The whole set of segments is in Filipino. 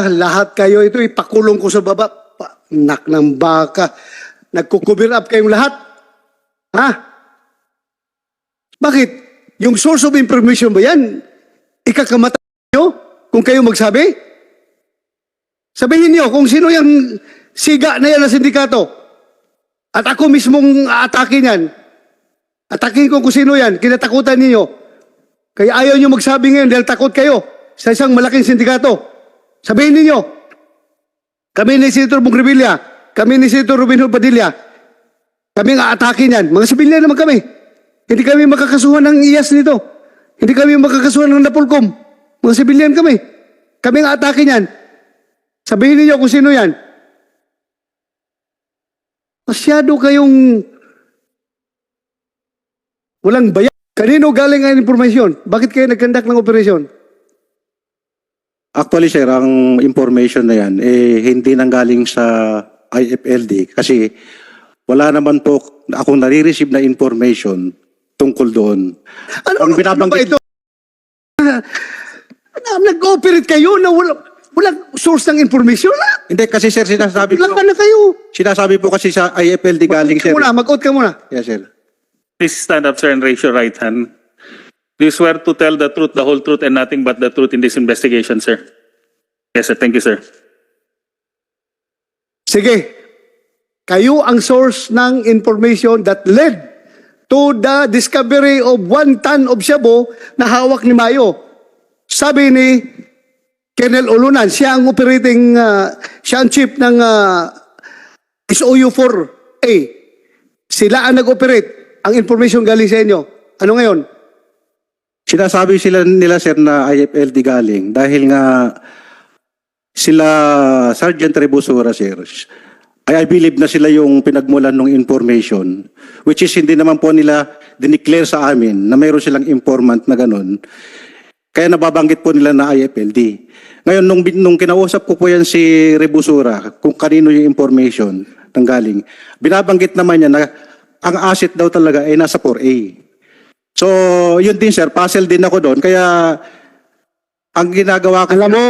Lahat kayo ito, ipakulong ko sa baba. Nak ng baka. Nagko-cover up kayong lahat. Ha? Bakit? Yung source of information ba yan? Ikakamatay nyo kung kayo magsabi? Sabihin niyo kung sino yung siga na yan na sindikato. At ako mismong aatakin yan. Atakin ko kung sino yan. Kinatakutan niyo. Kaya ayaw nyo magsabi ngayon dahil takot kayo sa isang malaking sindikato. Sabihin niyo. Kami ni Senator Bong-Revilla, kami ni Senator Robin Hood Padilla, kami ang aatakin yan. Mga sibilyan naman kami. Hindi kami makakasuhan ng IAS nito. Hindi kami makakasuhan ng Napolcom. Mga sibilyan kami. Kami ang aatakin yan. Sabihin niyo kung sino yan. Masyado kayong walang bayan. Kanino galing ang informasyon? Bakit kayo nagkandak ng operasyon? Actually, sir, ang information na yan, hindi nanggaling sa IFLD kasi wala naman po akong nare-receive na information tungkol doon. Ang binabanggit ito? Nag-operate kayo na walang source ng information? Hindi, kasi sir, sinasabi ko. Lang na kayo. Sinasabi po kasi sa IFLD galing, sir. Mag-out ka muna. Yes, sir. Please stand up, sir, and raise your right hand. Do you swear to tell the truth, the whole truth, and nothing but the truth in this investigation, sir? Yes, sir. Thank you, sir. Sige. Kayo ang source ng information that led to the discovery of 1 ton of shabu na hawak ni Mayo. Sabi ni Colonel Ulunan, siya ang operating, siya ang chief ng SOU-4A. Sila ang nag-operate. Ang information galing sa inyo. Ano ngayon? Sinasabi nila, sir, na IFLD galing dahil nga sila Sergeant Rebusura, sir. I believe na sila yung pinagmulan ng information, which is hindi naman po nila dineclare sa amin na mayroon silang informant na ganun. Kaya nababanggit po nila na IFLD. Ngayon, nung kinausap ko po yan si Rebusura, kung kanino yung information nanggaling, binabanggit naman niya na ang asset daw talaga ay nasa 4A. So, yun din, sir, puzzle din ako doon. Kaya, ang ginagawa ko... Alam mo,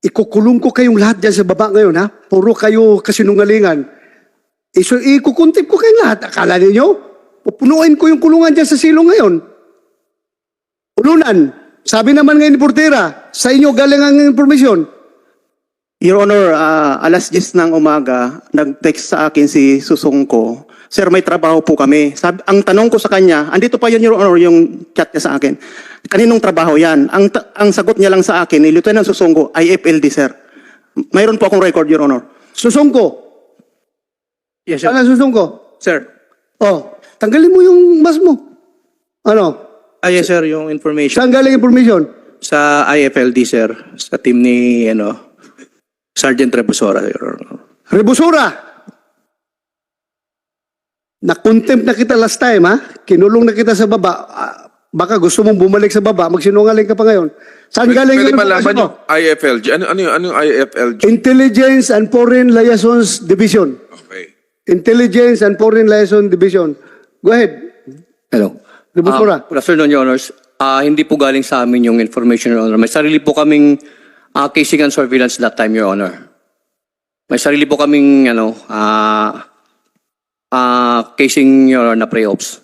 ikukulong ko kayong lahat dyan sa baba ngayon, ha? Puro kayo kasinungalingan. Ikukuntip ko kayong lahat. Akala ninyo? Pupunuin ko yung kulungan dyan sa silong ngayon. Ulunan, sabi naman ngayon ni Portera, sa inyo galing ang informasyon. Your Honor, alas 10 ng umaga, nag-text sa akin si Susongko. Sir, may trabaho po kami. Ang tanong ko sa kanya, andito pa yun, Your Honor, yung chat niya sa akin. Kaninong trabaho yan? Ang sagot niya lang sa akin, ni Lieutenant Susongko, IFLD, sir. Mayroon po akong record, Your Honor. Susongko. Yes, sir. Ano Susongko? Sir. Oh, tanggalin mo yung mask mo. Ano? Yes, sir, yung information. Saan galing information? Sa IFLD, sir. Sa team ni, Sergeant Rebusora, Your Honor. Rebusura! Na-contempt na kita last time, ha? Kinulong na kita sa baba. Baka gusto mong bumalik sa baba, magsinungaling ka pa ngayon. Saan galing Pwede yung malaman information mo? yung IFLG. Ano yung IFLG? Intelligence and Foreign Liaisons Division. Okay. Intelligence and Foreign Liaison Division. Go ahead. Hello. Rebusura. Good afternoon, Your Honors. Hindi po galing sa amin yung information, Your Honor. May sarili po kaming casing and surveillance that time, Your Honor. May sarili po kaming casing, Your Honor, na pre-ops.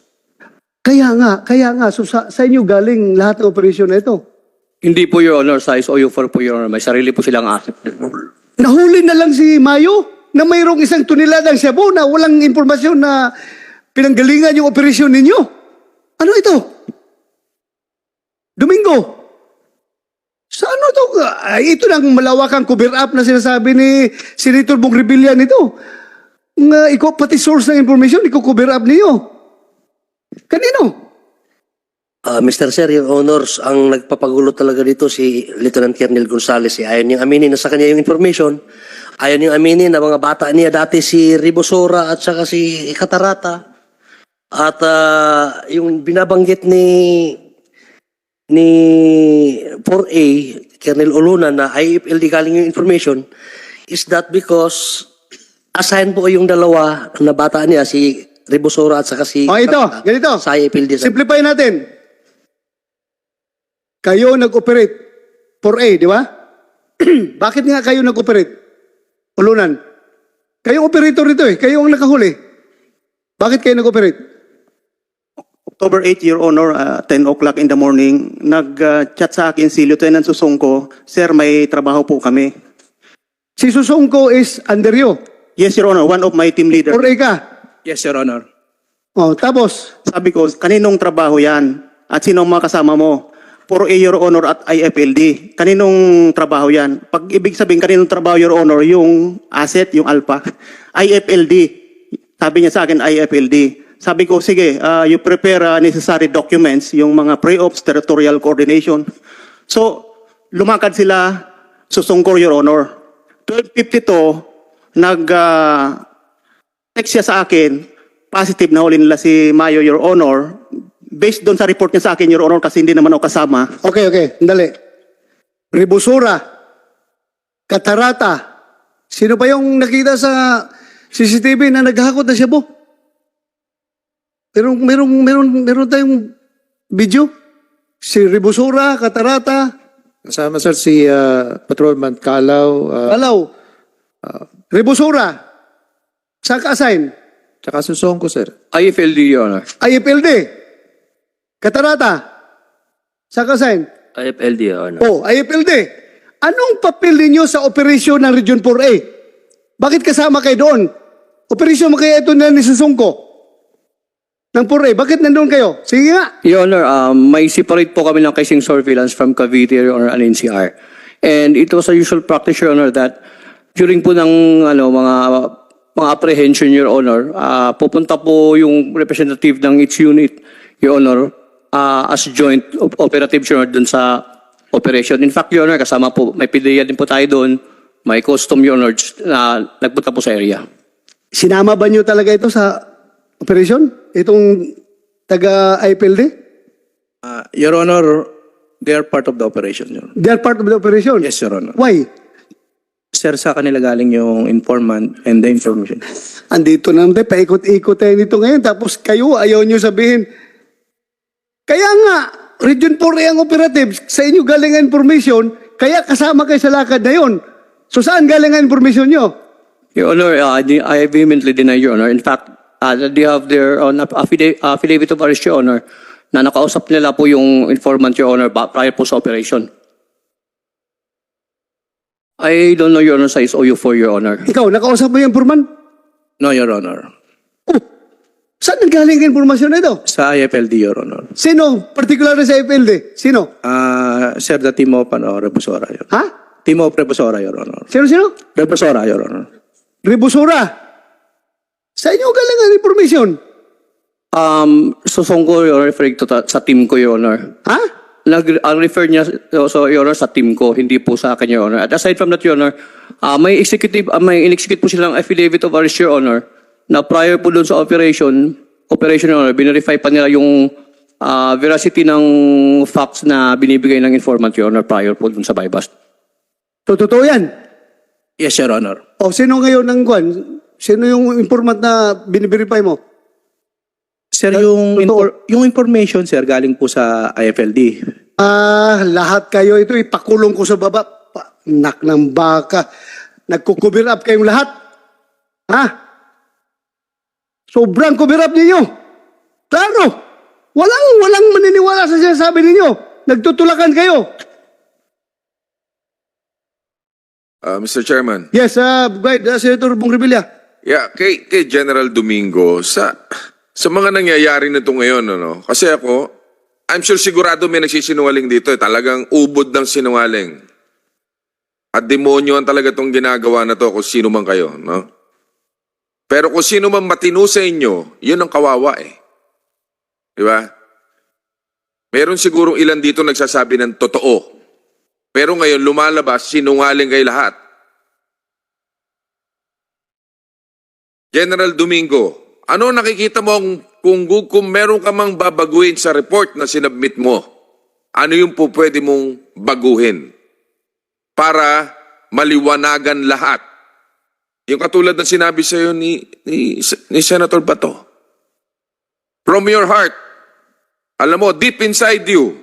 Kaya nga. So sa inyo galing lahat ng operasyon na ito. Hindi po, Your Honor, sa SOU4 po, Your Honor. May sarili po silang asset. Nahuli na lang si Mayo na mayroong 1 toneladang shabu na walang impormasyon na pinanggalingan yung operasyon ninyo. Ano ito? Domingo. Sa ano ito? Ito lang malawakang cover up na sinasabi ni Senator Bong-Revilla nito. Ikaw pati source ng information, ikaw cover up niyo. Kanino? Mr. Sir, Your Honors, ang nagpapagulo talaga dito si Lieutenant Colonel Gonzales. Ayaw niyang aminin na sa kanya yung information. Ayaw niyang aminin na mga bata niya dati si Rebusora at saka si Catarata. At yung binabanggit ni 4A, Colonel Ulunan, na IFLD galing yung information, is that because assign po yung dalawa na bata niya, si Rebusora at saka si... Ito, ganito. Sa IFLD. Simplify natin. Kayo nag-operate. 4A, di ba? Bakit nga kayo nag-operate? Ulunan. Kayong operator nito eh. Kayo ang nakahuli. Bakit kayo nag-operate? October 8, Your Honor, 10 o'clock in the morning, nag-chat sa akin si Lieutenant Susongko, Sir, may trabaho po kami. Si Susongko is under you. Yes, Your Honor, one of my team leaders. 4A ka. Yes, Your Honor. Oh, tapos, Sabi ko, kaninong trabaho yan? At sinong mga kasama mo? 4A, Your Honor, at IFLD. Kaninong trabaho yan? Pag ibig sabihin, kaninong trabaho, Your Honor, yung asset, yung alpha. IFLD. Sabi niya sa akin, IFLD. Sabi ko, sige, you prepare necessary documents, yung mga pre-ops, territorial coordination. So, lumakad sila, Susongko, Your Honor. 12:52, text siya sa akin, positive na huli nila si Mayo, Your Honor. Based doon sa report niya sa akin, Your Honor, kasi hindi naman ako kasama. okay, dali. Ribusura, Katarata, sino pa yung nakita sa CCTV na naghakot na Shabu? Meron tayong video. Si Ribusura, Katarata, Kasama sir si Patrolman Kalaw, Alaw, Ribusura, saan ka-assign? tsaka Susongko sir. IFLD, Your Honor. IFLD, Katarata, saan ka-assign? IFLD, Your Honor. Oh, IFLD. Anong papel ninyo sa operasyon ng Region 4A? Bakit kasama kayo doon? Operasyon mo kaya ito na ni Susongko? Ng 4A, bakit nandun kayo? Sige nga. Your Honor, may separate po kami ng casing surveillance from Cavite, Your Honor, and NCR. And it was a usual practice, Your Honor, that during po ng mga apprehension, Your Honor, pupunta po yung representative ng each unit, Your Honor, as joint operative, Your Honor, dun sa operation. In fact, Your Honor, kasama po, may PDEA din po tayo doon, may custom, Your Honor, na nagpunta po sa area. Sinama ba nyo talaga ito sa operasyon? Itong taga-IPLD? Your Honor, they are part of the operation, Your Honor. They are part of the operation? Yes, Your Honor. Why? Sir, sa kanila galing yung informant and the information. Andito na naman tayo, paikot-ikot tayo nito ngayon, tapos kayo, ayaw nyo sabihin. Kaya nga, Region 4A ang operative, sa inyo galing ang information, kaya kasama kayo sa lakad na yun. So saan galing ang information nyo? Your Honor, I vehemently deny, Your Honor. In fact, they have their own affidavit of arrest, Your Honor, na nakausap nila po yung informant, Your Honor, prior po sa operation. I don't know, Your Honor, size OU4, Your Honor. Ikaw, nakausap mo yung informant? No, Your Honor. Oh, saan nagaling ang informasyon na ito? Sa IFLD, Your Honor. Sino? Particular na sa IPLD? Sino? Sir, the team of Rebusora, Your Honor. Ha? Team of Rebusora, Your Honor. Sino? Rebusora, Your Honor. Ribusura. Sa inyo galing ang information? Susongko, Your Honor, referring to sa team ko, Your Honor. Ha? Ang refer niya, so, Your Honor, sa team ko, hindi po sa akin, Your Honor. At aside from that, Your Honor, may in-execute po silang affidavit of arrest, Your Honor, na prior po doon sa operation, Your Honor, binirify pa nila yung veracity ng facts na binibigay ng informant, Your Honor, prior po doon sa bypass. So, totoo yan. Yes, Your Honor. O, sino ngayon ang kwan? Sino yung informant na biniverify mo? Sir, yung information, sir, galing po sa IFLD. Lahat kayo ito, ipakulong ko sa baba. Nak ng baka. Nagko-cover up kayong lahat. Ha? Sobrang cover up ninyo. Klaro. Walang maniniwala sa sinasabi ninyo. Nagtutulakan kayo. Mr. Chairman. Yes, Senator Bong Revilla. Yeah, kay General Domingo, sa mga nangyayari na ito ngayon, ano, kasi ako, I'm sure sigurado may nagsisinungaling dito. Talagang ubod ng sinungaling. At demonyo ang talaga itong ginagawa na to kung sino man kayo. No? Pero kung sino man matino sa inyo, yun ang kawawa eh. Di ba? Meron sigurong ilan dito nagsasabi ng totoo. Pero ngayon lumalabas, sinungaling kayo lahat. General Domingo, ano nakikita mo kung meron ka mang babaguhin sa report na sinabmit mo? Ano yung po pwede mong baguhin para maliwanagan lahat? Yung katulad ng sinabi sa iyo ni Senator Bato. From your heart, alam mo, deep inside you,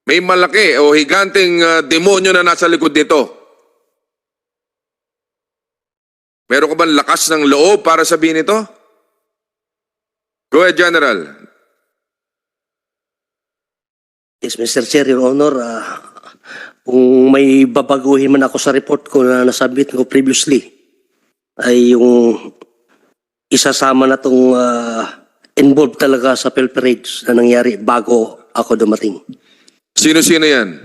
May malaki o higanteng demonyo na nasa likod nito. Meron ka bang lakas ng loob para sabihin ito? Go ahead, General. Yes, Mr. Chair, Your Honor, kung may babaguhin man ako sa report ko na nasubmit ko previously, ay yung isasama na itong involved talaga sa pilferage na nangyari bago ako dumating. Sino-sino yan?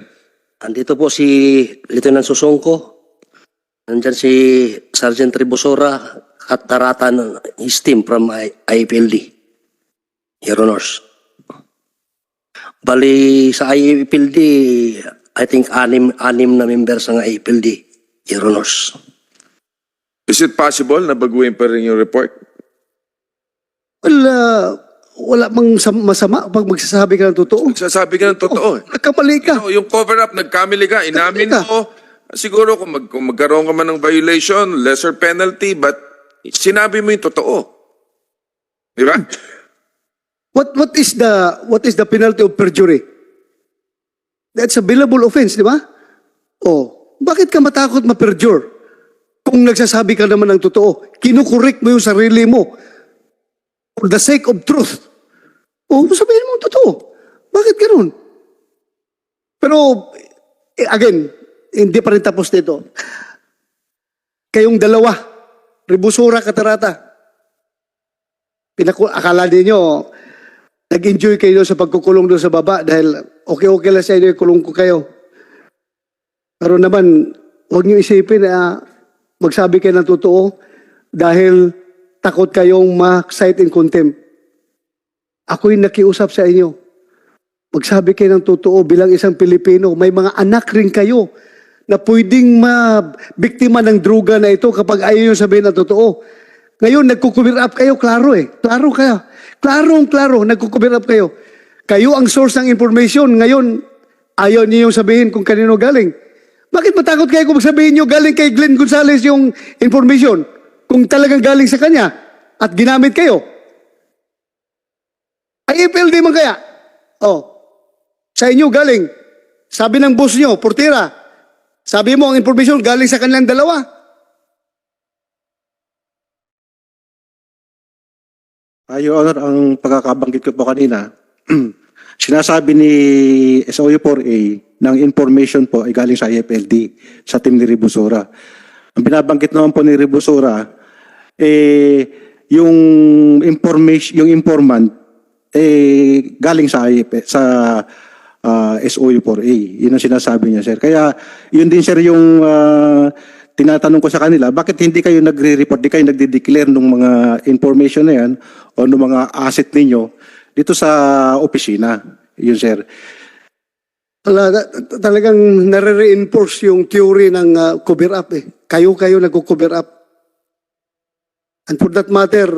Andito po si Lieutenant Susongko, nandyan si Sergeant Ribosora at Taratan, his team from IPLD, Your Honors. Bali sa IPLD, I think anim na members ng IPLD, Your Honors. Is it possible na baguhin pa rin yung report? Well, wala mang masama pag magsasabi ka ng totoo. Sasabi ka ng totoo. Nagkamali ka. No, yung cover-up, nagkamali ka, inamin Nagkamali ka. mo. Siguro kung magkaroon ka man ng violation, lesser penalty, but sinabi mo yung totoo. Di ba? What is the penalty of perjury? That's a billable offense, di ba? Oh, bakit ka matakot ma-perjure? Kung nagsasabi ka naman ng totoo, kinukorek mo yung sarili mo for the sake of truth. Oh, sabihin mo ang totoo. Bakit ganun? Pero, again, hindi pa rin tapos dito. Kayong dalawa, Ribusura, Katarata, akala ninyo, nag-enjoy kayo sa pagkukulong doon sa baba dahil okay lang sa inyo, kulong ko kayo. Pero naman, huwag niyo isipin na magsabi kayo ng totoo dahil takot kayong ma-cite in contempt. Ako'y nakiusap sa inyo. Magsabi kayo ng totoo bilang isang Pilipino. May mga anak rin kayo na pwedeng mabiktima ng droga na ito kapag ayaw nyo sabihin ng totoo. Ngayon, nagkukumir up kayo, klaro eh. Klaro kayo. Klaro, nagkukumir up kayo. Kayo ang source ng information. Ngayon, ayaw niyo yung sabihin kung kanino galing. Bakit matakot kayo kung sabihin nyo galing kay Glenn Gonzales yung information? Kung talagang galing sa kanya at ginamit kayo. Ay FLD man kaya? Oh, sa inyo galing. Sabi ng boss nyo, Portera, sabi mo ang information galing sa kanilang dalawa. Your Honor, ang pagkakabanggit ko po kanina, sinasabi ni SOU4A ng information po ay galing sa IFLD, sa team ni Ribusura. Ang binabanggit naman po ni Ribusura, yung information, yung informant, galing sa SOU4A. Yun ang sinasabi niya, sir. Kaya, yun din, sir, yung tinatanong ko sa kanila, bakit hindi kayo nagre-report, di kayo nagde-declare ng mga information na yan o ng mga asset ninyo dito sa opisina? Yun, sir. Talagang nare-reinforce yung theory ng cover up eh. Kayo nagko-cover up. And for that matter,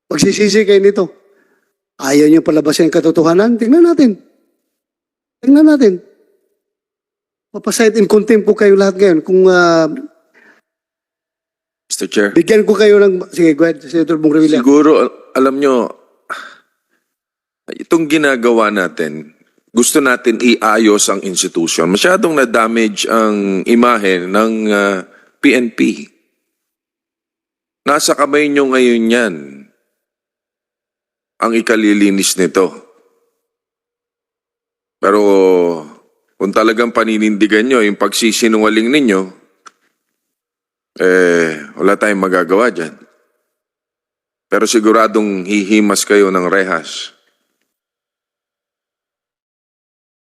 magsisisi kayo nito. Ayaw nyo palabasin ang katotohanan? Tingnan natin. Papasite in contempt ko kayo lahat ngayon. Kung Mr. Chair. bigyan ko kayo ng... Sige, go ahead, Senator Bong Revilla. Siguro, alam nyo, itong ginagawa natin, gusto natin iayos ang institution. Masyadong na-damage ang imahe ng PNP. Nasa kamay nyo ngayon yan ang ikalilinis nito. Pero kung talagang paninindigan nyo yung pagsisinungaling ninyo, wala tayong magagawa dyan. Pero siguradong hihimas kayo ng rehas.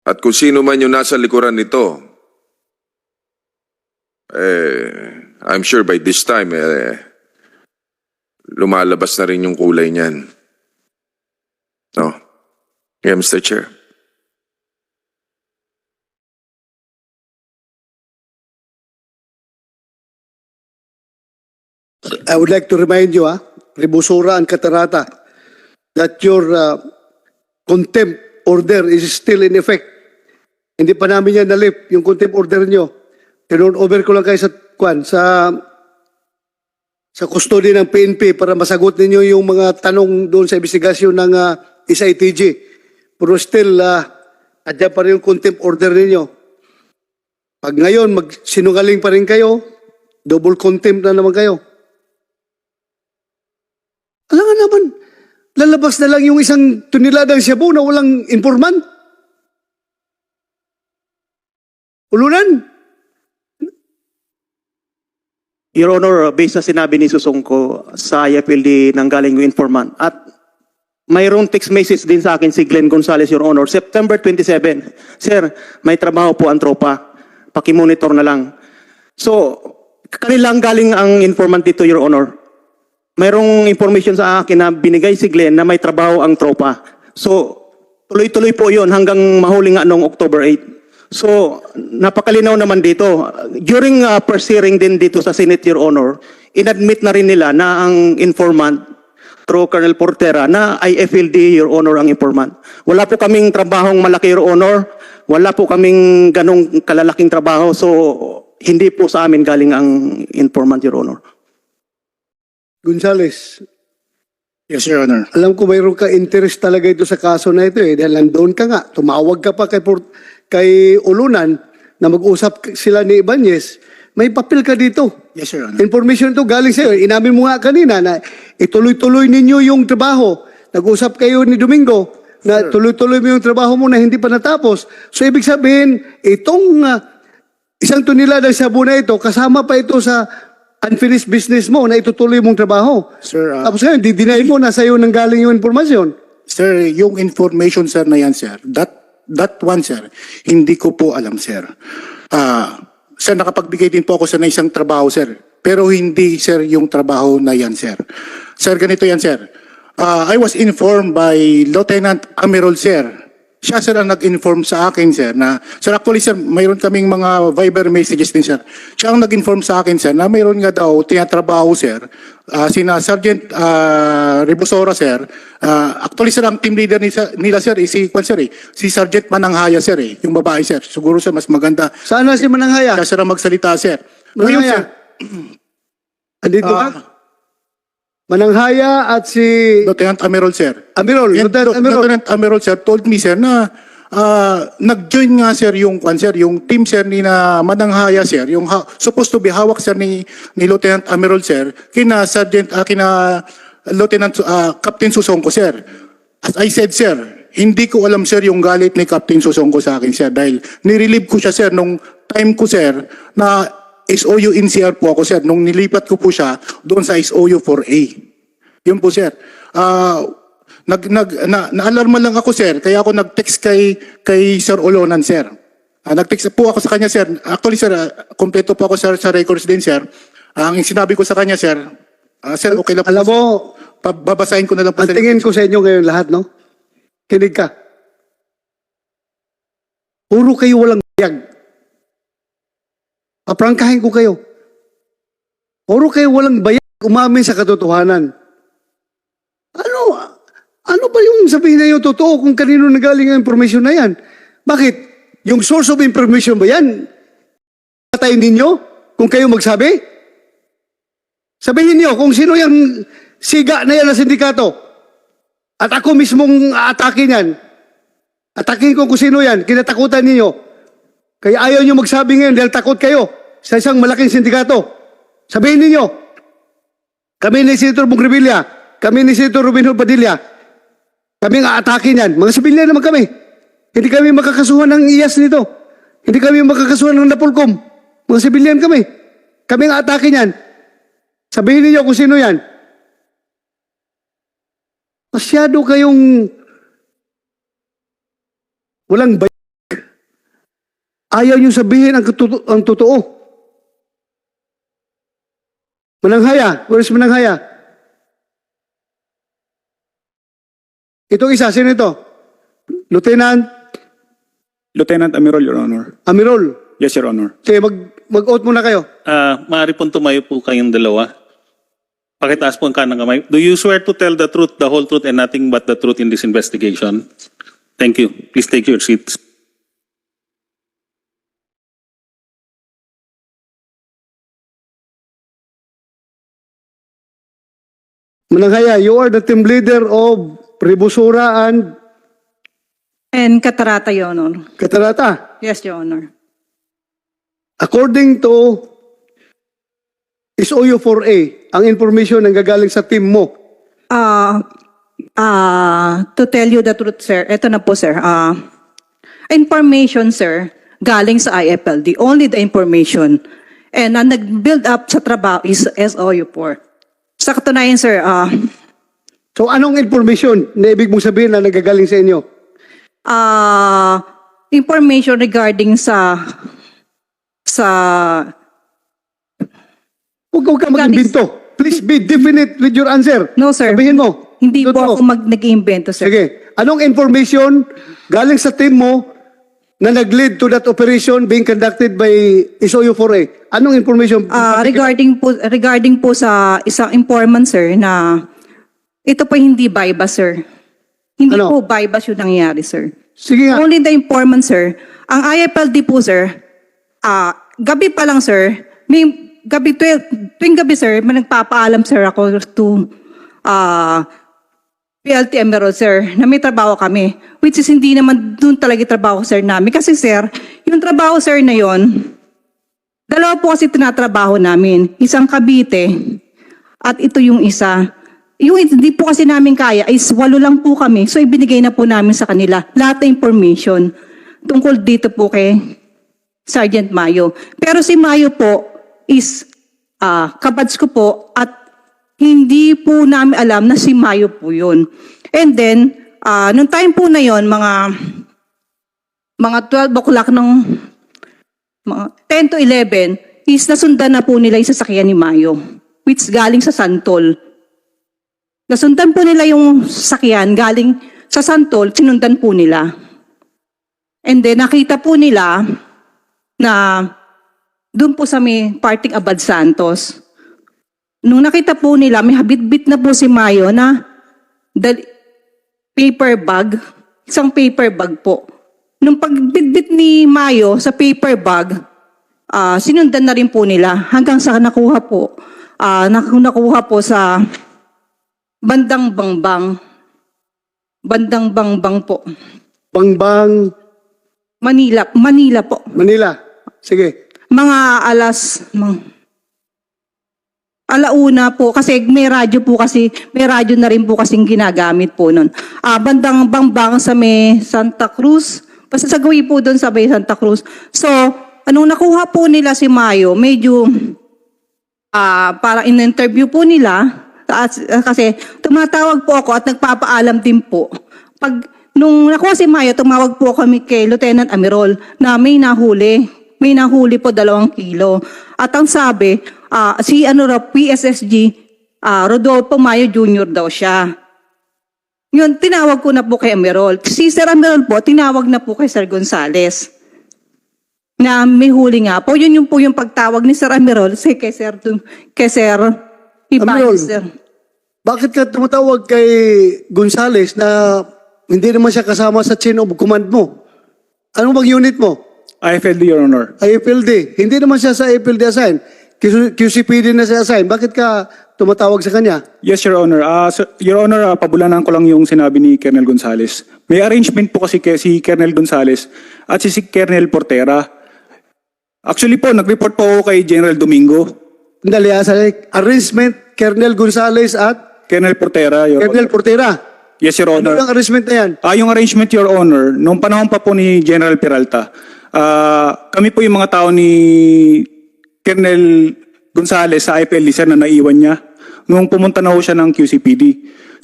At kung sino man yung nasa likuran nito, I'm sure by this time, lumalabas na rin yung kulay niyan. No? Yeah, Mr. Chair. I would like to remind you, Ribusura and Katarata, that your contempt order is still in effect. Hindi pa namin yan nalip, yung contempt order nyo. Turn over ko lang kayo sa custody ng PNP para masagot ninyo yung mga tanong doon sa investigasyon ng SITG. Pero still, Andiyan pa rin yung contempt order ninyo. Pag ngayon, magsinungaling pa rin kayo, double contempt na naman kayo. Alam nga naman, lalabas na lang yung isang tuniladang Shabu na walang informant. Ulunan. Your Honor, based sa sinabi ni Susongko sa IFLD nanggaling yung informant at mayroong text message din sa akin si Glenn Gonzales, Your Honor, September 27. Sir, may trabaho po ang tropa. Pakimonitor na lang. So, kanilang galing ang informant dito, Your Honor. Mayroong information sa akin na binigay si Glenn na may trabaho ang tropa. So, tuloy-tuloy po yon hanggang mahuli nga noong October 8. So, napakalinaw naman dito. During first hearing din dito sa Senate, Your Honor, inadmit na rin nila na ang informant through Colonel Portera na IFLD, Your Honor, ang informant. Wala po kaming trabahong malaki, Your Honor. Wala po kaming ganong kalalaking trabaho. So, hindi po sa amin galing ang informant, Your Honor. Gonzales, Yes, Your Honor. alam ko mayroon ka interest talaga ito sa kaso na ito dahil nandoon ka nga. Tumawag ka pa kay Ulunan na mag-usap sila ni Ibanez. May papel ka dito. Yes, Your Honor. Information ito galing sa iyo. Inamin mo nga kanina na ituloy-tuloy ninyo yung trabaho. Nag-usap kayo ni Domingo na tuloy-tuloy mo yung trabaho mo na hindi pa natapos. So ibig sabihin, itong isang tunilada sa Shabu na ito, kasama pa ito sa unfinished business mo na itutuloy mong trabaho. Sir, Tapos ngayon, didinay mo na sa'yo nang galing yung informasyon. sir, yung information, sir, na yan, sir, that one, sir, hindi ko po alam, sir. Sir, nakapagbigay din po ako sa isang trabaho, sir. Pero hindi, sir, yung trabaho na yan, sir. Sir, ganito yan, sir. I was informed by Lieutenant Amirol, sir. Siya, sir, ang nag-inform sa akin, sir, na, sir, actually, sir, mayroon kaming mga Viber messages din, sir. Siya ang nag-inform sa akin, sir, na mayroon nga daw tinatrabaho, sir, sina Sergeant Ribosora, sir. Actually, sir, ang team leader nila, sir, si Sergeant Mananghaya, sir, yung babae, sir. Siguro, sir, mas maganda. Sana si Mananghaya? Siya, sir, ang magsalita, sir. Ngayon, Mananghaya? sir, Andito ka? Mananghaya at si Lieutenant Amirol, sir. Amirol. And Lieutenant Amirol. Lieutenant Amirol, sir, told me, sir, na nag-join nga, sir, yung team, sir, ni na Mananghaya, sir, yung supposed to be hawak, sir, ni Lieutenant Amirol, sir, kina Lieutenant Captain Susongko, sir. As I said, sir, hindi ko alam, sir, yung galit ni Captain Susongko sa akin, sir, dahil nirelieve ko siya, sir, nung time ko, sir, na SOU NCR po ako, sir, nung nilipat ko po siya doon sa SOU 4A. Yun po, sir. Na-alarma lang ako, sir, kaya ako nag-text kay Sir Olonan, sir. Nag-text po ako sa kanya, sir. Actually, sir, kompleto po ako, sir, sa records din, sir. Ang sinabi ko sa kanya, sir, sir, okay lang po. Alam mo, Babasahin ko na lang po. ang tingin ko sa inyo ngayon lahat, no? Kinig ka. Puro kayo walang bayag. Paprangkahin ko kayo. Puro kayo walang bayag umamin sa katotohanan. Ano ba yung sabihin na yung totoo kung kanino nagaling ang information na yan? Bakit? Yung source of information ba yan? Patayin ninyo kung kayo magsabi? Sabihin niyo kung sino yung siga na yan na sindikato. At ako mismong aatake niyan. Atakin ko kung sino yan. Kinatakutan ninyo. Kaya ayaw nyo magsabi ngayon dahil takot kayo sa isang malaking sindikato. Sabihin ninyo, kami ni Senator Bong Revilla, kami ni Senator Robin Hood Padilla, kami ang aatake niyan. Mga sibilyan naman kami. Hindi kami makakasuhan ng IAS nito. Hindi kami makakasuhan ng Napolcom. Mga sibilyan kami. Kami ang aatake niyan. Sabihin ninyo kung sino yan. Masyado kayong walang bayag. Ayaw nyo sabihin ang totoo. Mananghaya. Where's Mananghaya? Itong isa, sino ito? Lieutenant Amirol, Your Honor. Amirol. Yes, Your Honor. Okay, mag-out muna kayo. Maaari pong tumayo po kayong dalawa. Pakitaas po ang kanang kamay. Do you swear to tell the truth, the whole truth, and nothing but the truth in this investigation? Thank you. Please take your seats. Mananghaya, you are the team leader of Ribosura and And Catarata, Your Honor. Catarata. Yes, Your Honor. According to SOU4A, ang information ang gagaling sa team mo. To tell you the truth, sir, eto na po, sir. Information, sir, galing sa IFLD. Only the information. And ang nag-build up sa trabaho is SOU4. Sa katunayan, sir, So anong information na ibig mong sabihin na nagagaling sa inyo? information regarding sa Huwag ka mag-imbento. Please be definite with your answer. No, sir. Sabihin mo. Hindi po Totoo. ako nag-iimbento, sir. Sige. Anong information galing sa team mo na nag-lead to that operation being conducted by SOU4A? Anong information? Regarding po sa isang informant, sir, na ito po hindi bypass, sir. Hindi Ano? po bypass yung nangyari, sir. Sige nga. Only the informant, sir. Ang IFLD po, sir, gabi pa lang, sir, tuwing gabi, sir, may nagpapaalam, sir, ako to PLT Emerald, sir, na may trabaho kami. Which is hindi naman doon talaga trabaho, sir, namin. Kasi, sir, yung trabaho, sir, na yon, dalawa po kasi tinatrabaho namin. Isang Cavite, at ito yung isa. Yung hindi po kasi namin kaya is 8 lang po kami. So, ibinigay na po namin sa kanila lahat ng information tungkol dito po kay Sergeant Mayo. Pero si Mayo po is kabads ko po at hindi po namin alam na si Mayo po yun. And then, nung time po na yon, mga 12 o'clock ng mga 10 to 11, is nasundan na po nila yung sasakyan ni Mayo, which galing sa Santol. Nasundan po nila yung sasakyan galing sa Santol, sinundan po nila. And then, nakita po nila na doon po sa may parting Abad Santos. Nung nakita po nila, may habit-bit na po si Mayo na paper bag, isang paper bag po. Nung pagbitbit ni Mayo sa paper bag, sinundan na rin po nila hanggang sa nakuha po sa Bandang Bangbang. Bandang Bangbang po. Bangbang, Manila po. Manila. Sige. Mga alauna po kasi may radyo na rin po kasing ginagamit po nun. Bandang Bangbang sa may Santa Cruz, basta sa gawi po doon sa may Santa Cruz. So, anong nakuha po nila si Mayo, medyo para in-interview po nila, kasi tumatawag po ako at nagpapaalam din po. Nung nakuha si Mayo, tumawag po kami kay Lieutenant Amirol na may nahuli po 2 kilo. At ang sabi, si PSSG, Rodolfo Mayo Jr. daw siya. Yun, tinawag ko na po kay Amirol. Si Sir Amirol po, tinawag na po kay Sir Gonzales. Na may huli nga po. Yun po yung pagtawag ni Sir Amirol kay Sir Amirol, Sir. bakit ka tumatawag kay Gonzales na hindi naman siya kasama sa chain of command mo? Ano bang unit mo? IFLD, Your Honor. IFLD. Hindi naman siya sa IFLD assign. QCPD na siya assign. Bakit ka tumatawag sa kanya? Yes, Your Honor. Your Honor, pabulanan ko lang yung sinabi ni Colonel Gonzales. May arrangement po kasi si Colonel Gonzales at si Colonel Portera. Actually po, nag-report po ako kay General Domingo. Dali, arrangement, Colonel Gonzales at Colonel Portera, Your Colonel Honor. Portera. Yes, Your Ano Honor. yung arrangement na yan? Yung arrangement, Your Honor, noong panahon pa po ni General Peralta, kami po yung mga tao ni Colonel Gonzales sa IPLD, sir, na naiwan niya nung pumunta na ho siya ng QCPD.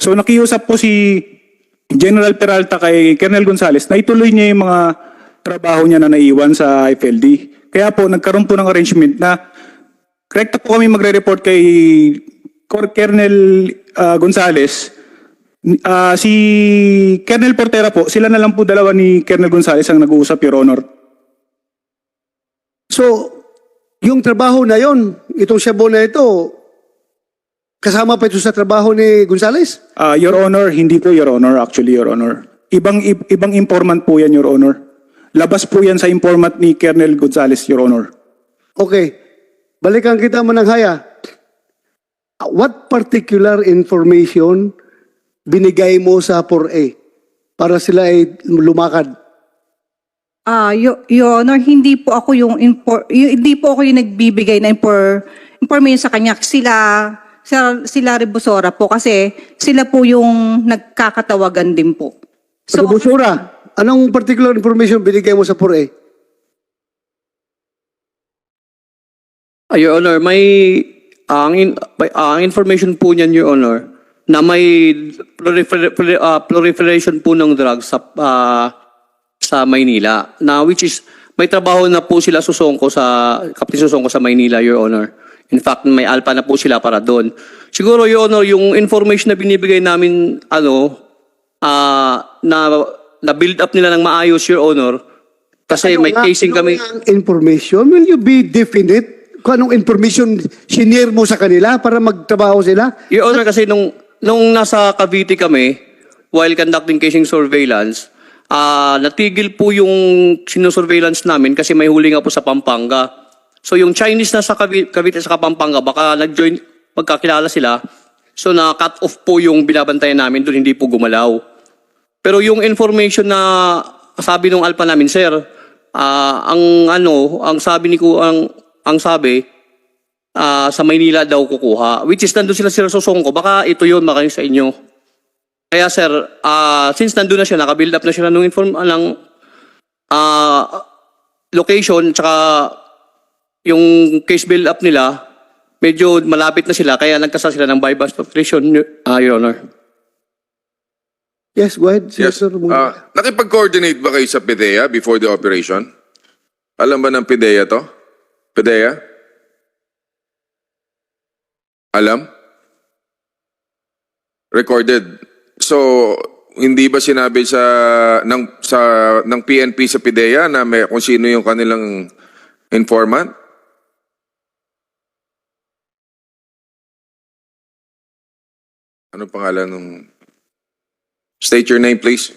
So nakiusap po si General Peralta kay Colonel Gonzales na ituloy niya yung mga trabaho niya na naiwan sa IPLD. Kaya po nagkaroon po ng arrangement na correct po kami magre-report kay Colonel Gonzales. Si Colonel Portera po, sila na lang po dalawa ni Colonel Gonzales ang nag-uusap, Your Honor. So, yung trabaho na yon, itong Shabu na ito, kasama pa ito sa trabaho ni Gonzales? Your Honor, hindi po, Your Honor, actually, Your Honor. Ibang informant po yan, Your Honor. Labas po yan sa informant ni Colonel Gonzales, Your Honor. Okay. Balikan kita Mananghaya. What particular information binigay mo sa 4A para sila ay lumakad? Your Honor, hindi po ako yung nagbibigay na information sa kanya. Sila Rebusora po kasi sila po yung nagkakatawagan din po. So, Busura, anong particular information binigay mo sa 4A? Your Honor, ang information po niyan, Your Honor, na may proliferation po ng drugs sa Maynila, na which is may trabaho na po sila Captain Susongko sa Maynila, Your Honor. In fact, may alpha na po sila para doon. Siguro, Your Honor, yung information na binibigay namin, na build up nila ng maayos, Your Honor, kasi may casing kami. Information, will you be definite kung anong information sinare mo sa kanila para magtrabaho sila? Your Honor, kasi nung nasa Cavite kami, while conducting casing surveillance, natigil po yung sinusurveillance namin kasi may huli nga po sa Pampanga. So yung Chinese na sa Cavite sa Pampanga, baka nag-join, magkakilala sila. So na-cut off po yung binabantayan namin doon, hindi po gumalaw. Pero yung information na sabi nung alpha namin, sir, ang sabi sa Maynila daw kukuha, which is nandun sila Susongko, baka ito yun, baka yung sa inyo. Kaya sir, since nandun na siya, naka-build up na siya ng location, tsaka yung case build up nila, medyo malapit na sila, kaya nagkasa sila ng bypass operation, Your Honor. Yes, go ahead. Yes. Senator Muna. Nakipag-coordinate ba kayo sa PIDEA before the operation? Alam ba ng PIDEA to? PIDEA? Alam? Recorded. So, hindi ba sinabi ng PNP sa PIDEA na kung sino yung kanilang informant? Ano pangalan ng... State your name, please.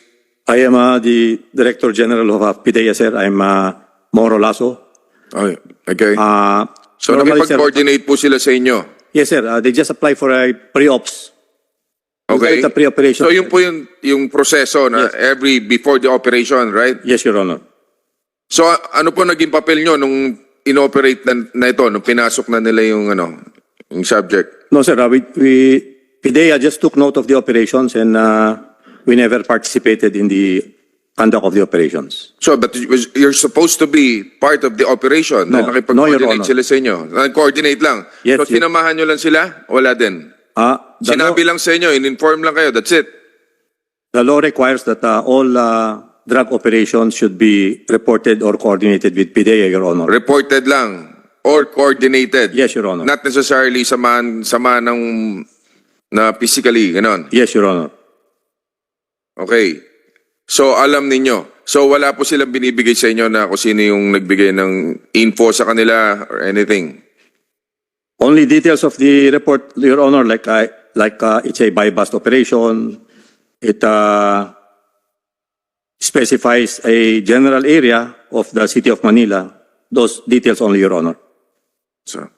I am the Director General of PIDEA, sir. I'm Mauro Lasso. Okay. So, normally, nakipag-coordinate po sila sa inyo? Yes, sir. They just apply for a pre-ops. Okay. It's a pre-operation. So, yun po yung proseso na before the operation, right? Yes, Your Honor. So, ano po naging papel nyo nung inoperate na ito, nung pinasok na nila yung subject? No, sir. PIDEA just took note of the operations and we never participated in the conduct of the operations. So, but you're supposed to be part of the operation. No, na nakipag-coordinate no, Your Honor. sila sa inyo. Nag-coordinate lang. Yes, So, yes. sinamahan nyo lang sila? Wala din? Sinabi lang sa inyo, in-inform lang kayo, that's it. The law requires that all drug operations should be reported or coordinated with PIDEA, Your Honor. Reported lang or coordinated. Yes, Your Honor. Not necessarily samahan ng na physically, ganon. Yes, Your Honor. Okay. So, alam ninyo. So, wala po silang binibigay sa inyo na kung sino yung nagbigay ng info sa kanila or anything. Only details of the report, Your Honor, like it's a buy-bust operation. It specifies a general area of the city of Manila. Those details only, Your Honor. So,